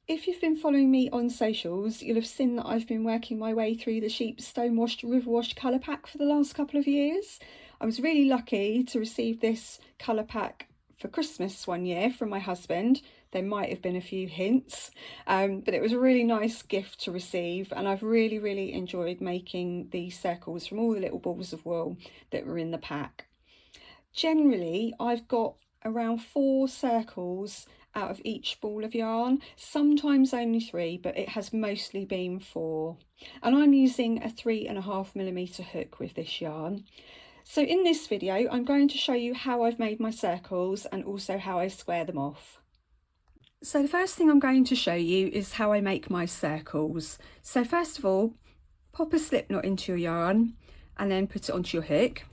If you've been following me on socials, you'll have seen that I've been working my way through the Scheepjes Stonewashed Riverwashed colour pack for the last couple of years. I was really lucky to receive this colour pack for Christmas one year from my husband. There might have been a few hints, but it was a really nice gift to receive, and I've really enjoyed making these circles from all the little balls of wool that were in the pack. Generally, I've got around 4 circles out of each ball of yarn, sometimes only 3, but it has mostly been 4. And I'm using a 3.5mm hook with this yarn. So in this video, I'm going to show you how I've made my circles and also how I square them off. So the first thing I'm going to show you is how I make my circles. So first of all, pop a slip knot into your yarn and then put it onto your hook.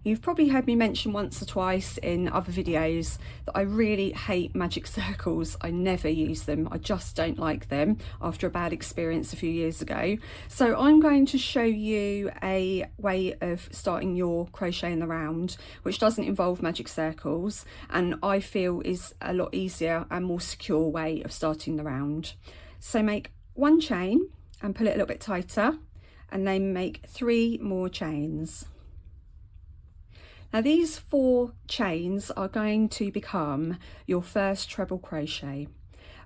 You've probably heard me mention once or twice in other videos that I really hate magic circles. I never use them. I just don't like them after a bad experience a few years ago. So I'm going to show you a way of starting your crochet in the round, which doesn't involve magic circles, and I feel is a lot easier and more secure way of starting the round. So make 1 chain and pull it a little bit tighter, and then make 3 more chains. Now these 4 chains are going to become your first treble crochet.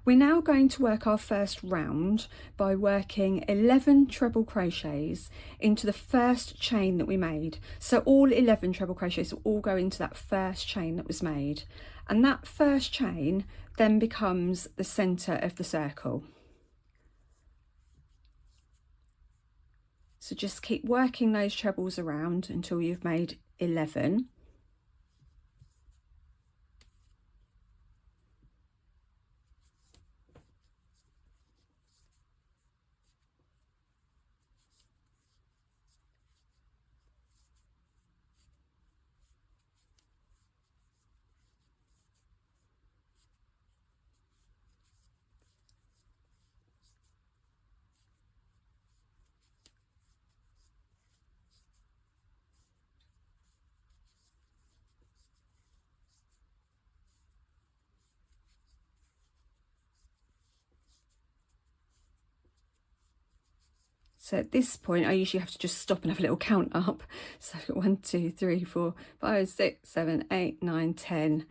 We're now going to work our first round by working 11 treble crochets into the first chain that we made. So all 11 treble crochets will all go into that first chain that was made. And that first chain then becomes the centre of the circle. So just keep working those trebles around until you've made 11. So at this point, I usually have to just stop and have a little count up. So I've got 1, 2, 3, 4, 5, 6, 7, 8, 9, 10.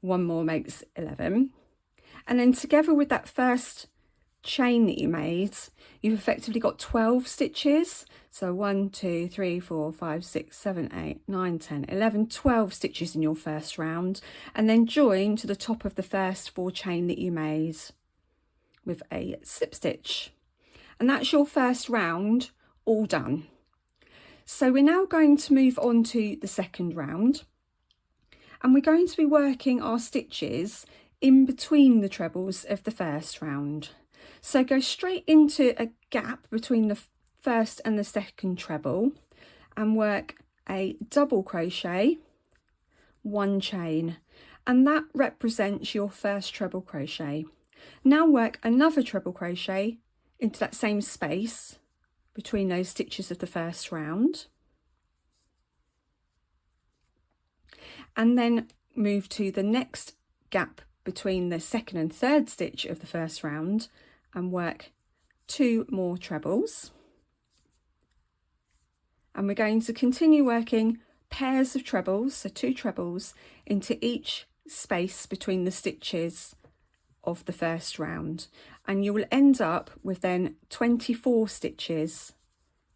1 more makes 11. And then together with that first chain that you made, you've effectively got 12 stitches. So 1, 2, 3, 4, 5, 6, 7, 8, 9, 10, 11, 12 stitches in your first round. And then join to the top of the first 4 chain that you made with a slip stitch. And that's your first round all done. So we're now going to move on to the second round, and we're going to be working our stitches in between the trebles of the first round. So go straight into a gap between the first and the second treble and work a double crochet, 1 chain, and that represents your first treble crochet. Now work another treble crochet into that same space between those stitches of the first round, and then move to the next gap between the second and third stitch of the first round and work 2 more trebles. And we're going to continue working pairs of trebles, so 2 trebles into each space between the stitches of the first round, and you will end up with then 24 stitches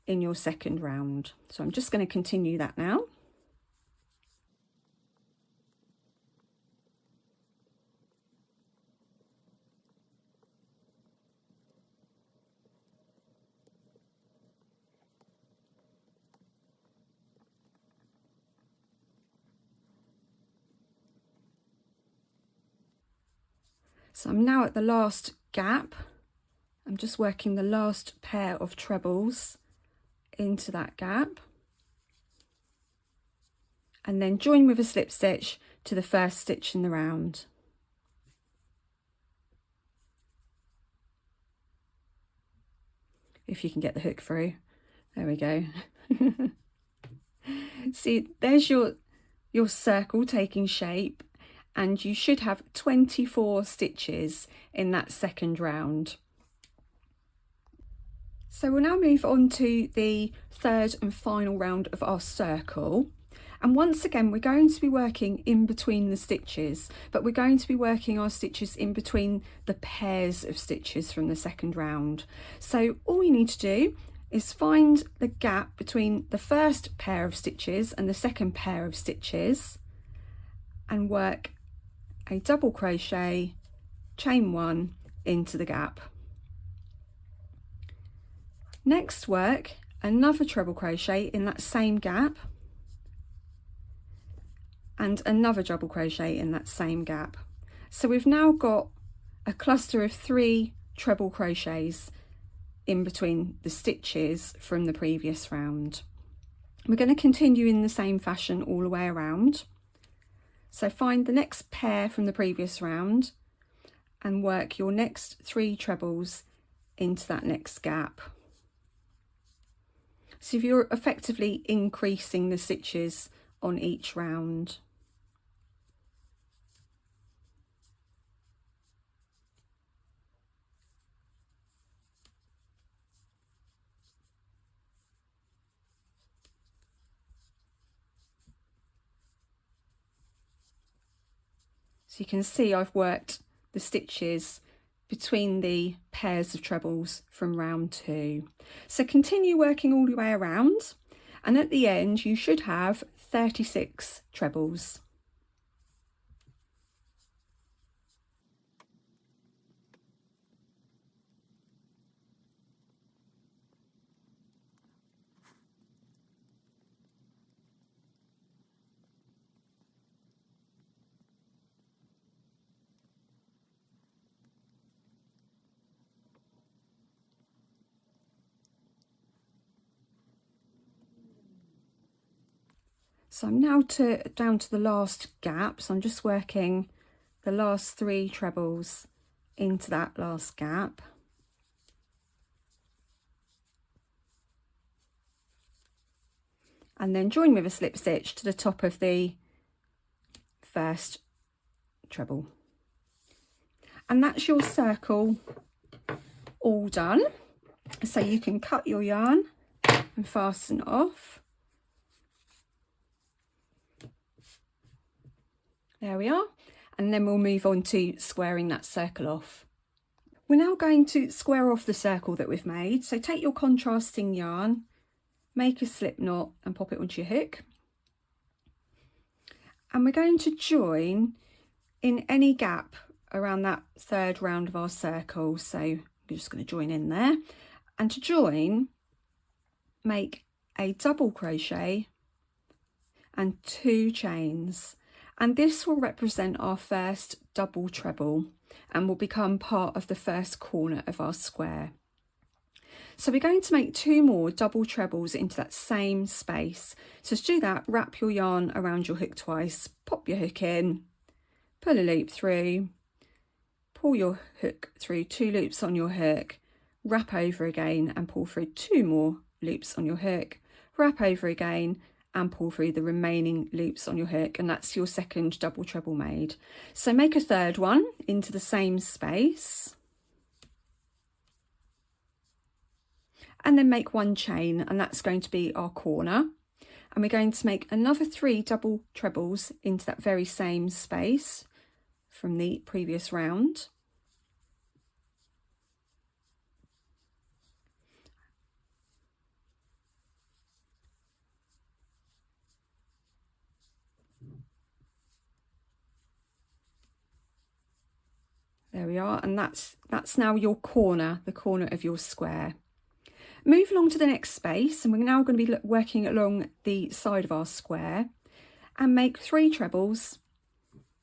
in your second round. So I'm just going to continue that now. So I'm now at the last gap. I'm just working the last pair of trebles into that gap, and then join with a slip stitch to the first stitch in the round. If you can get the hook through. There we go. See, there's your circle taking shape, and you should have 24 stitches in that second round. So we'll now move on to the third and final round of our circle. And once again, we're going to be working in between the stitches, but we're going to be working our stitches in between the pairs of stitches from the second round. So all you need to do is find the gap between the first pair of stitches and the second pair of stitches and work a double crochet, chain 1 into the gap. Next, work another treble crochet in that same gap and another double crochet in that same gap. So we've now got a cluster of 3 treble crochets in between the stitches from the previous round. We're going to continue in the same fashion all the way around. So find the next pair from the previous round and work your next 3 trebles into that next gap. So if you're effectively increasing the stitches on each round. So you can see I've worked the stitches between the pairs of trebles from round 2. So continue working all the way around, and at the end you should have 36 trebles. So I'm now down to the last gap, so I'm just working the last 3 trebles into that last gap. And then join with a slip stitch to the top of the first treble. And that's your circle all done. So you can cut your yarn and fasten it off. There we are, and then we'll move on to squaring that circle off. We're now going to square off the circle that we've made. So take your contrasting yarn, make a slip knot and pop it onto your hook. And we're going to join in any gap around that third round of our circle. So we're just going to join in there. And to join, make a double crochet and 2 chains. And this will represent our first double treble and will become part of the first corner of our square. So we're going to make 2 more double trebles into that same space. So to do that, wrap your yarn around your hook twice, pop your hook in, pull a loop through, pull your hook through 2 loops on your hook, wrap over again and pull through 2 more loops on your hook, wrap over again and pull through the remaining loops on your hook, and that's your second double treble made. So make a third one into the same space and then make 1 chain, and that's going to be our corner. And we're going to make another 3 double trebles into that very same space from the previous round. There we are, and that's now your corner, the corner of your square. Move along to the next space, and we're now going to be working along the side of our square, and make 3 trebles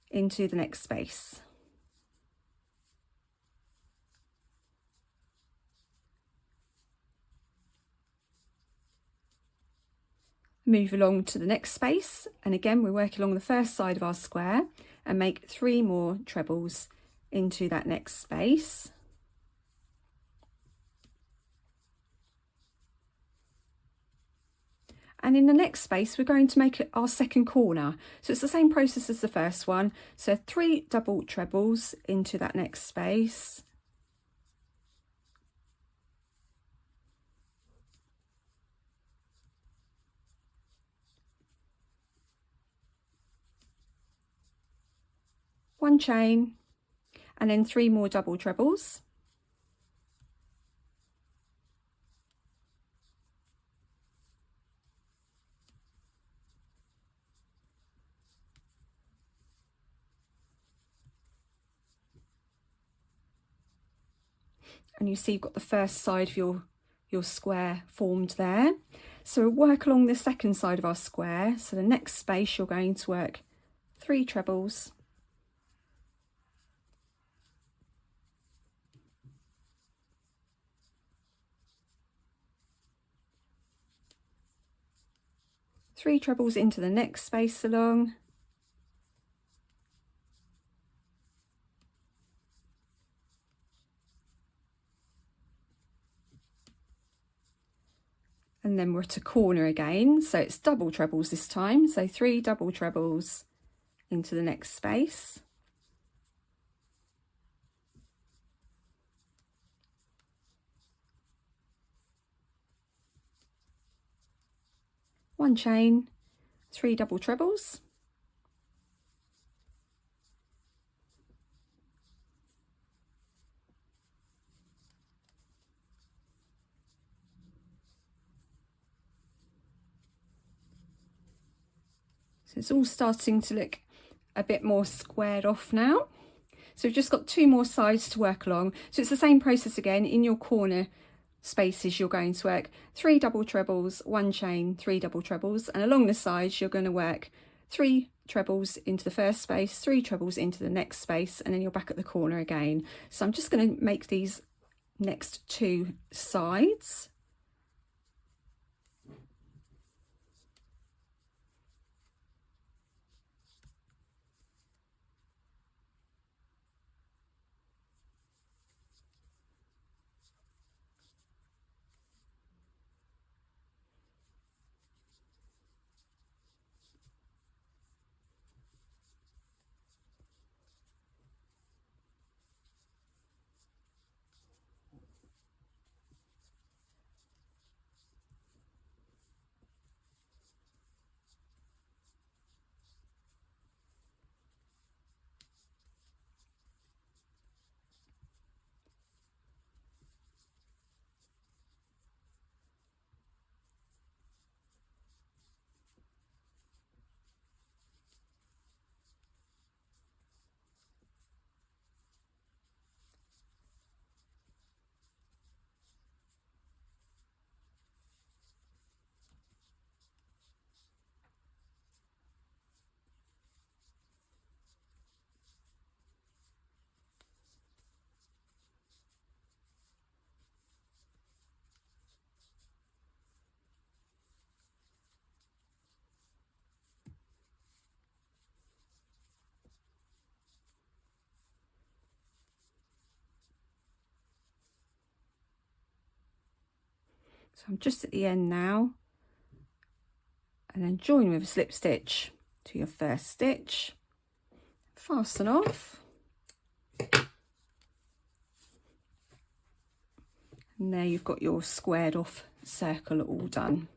into the next space. Move along to the next space, and again we're working along the first side of our square, and make 3 more trebles into that next space. And in the next space, we're going to make our second corner. So it's the same process as the first one. So 3 double trebles into that next space. One chain, and then 3 more double trebles. And you see you've got the first side of your square formed there. So we'll work along the second side of our square. So the next space you're going to work 3 trebles, three trebles into the next space along, and then we're at a corner again, so it's double trebles this time, so 3 double trebles into the next space, one chain, 3 double trebles, so it's all starting to look a bit more squared off now. So we've just got 2 more sides to work along. So it's the same process again. In your corner spaces you're going to work 3 double trebles, 1 chain, 3 double trebles, and along the sides you're going to work 3 trebles into the first space, 3 trebles into the next space, and then you're back at the corner again. So I'm just going to make these next 2 sides. So I'm just at the end now, and then join with a slip stitch to your first stitch, fasten off, and there you've got your squared off circle all done.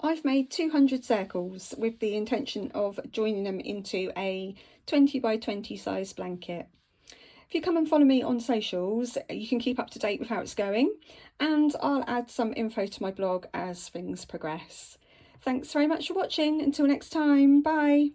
I've made 200 circles with the intention of joining them into a 20 by 20 size blanket. If you come and follow me on socials, you can keep up to date with how it's going, and I'll add some info to my blog as things progress. Thanks very much for watching. Until next time, bye.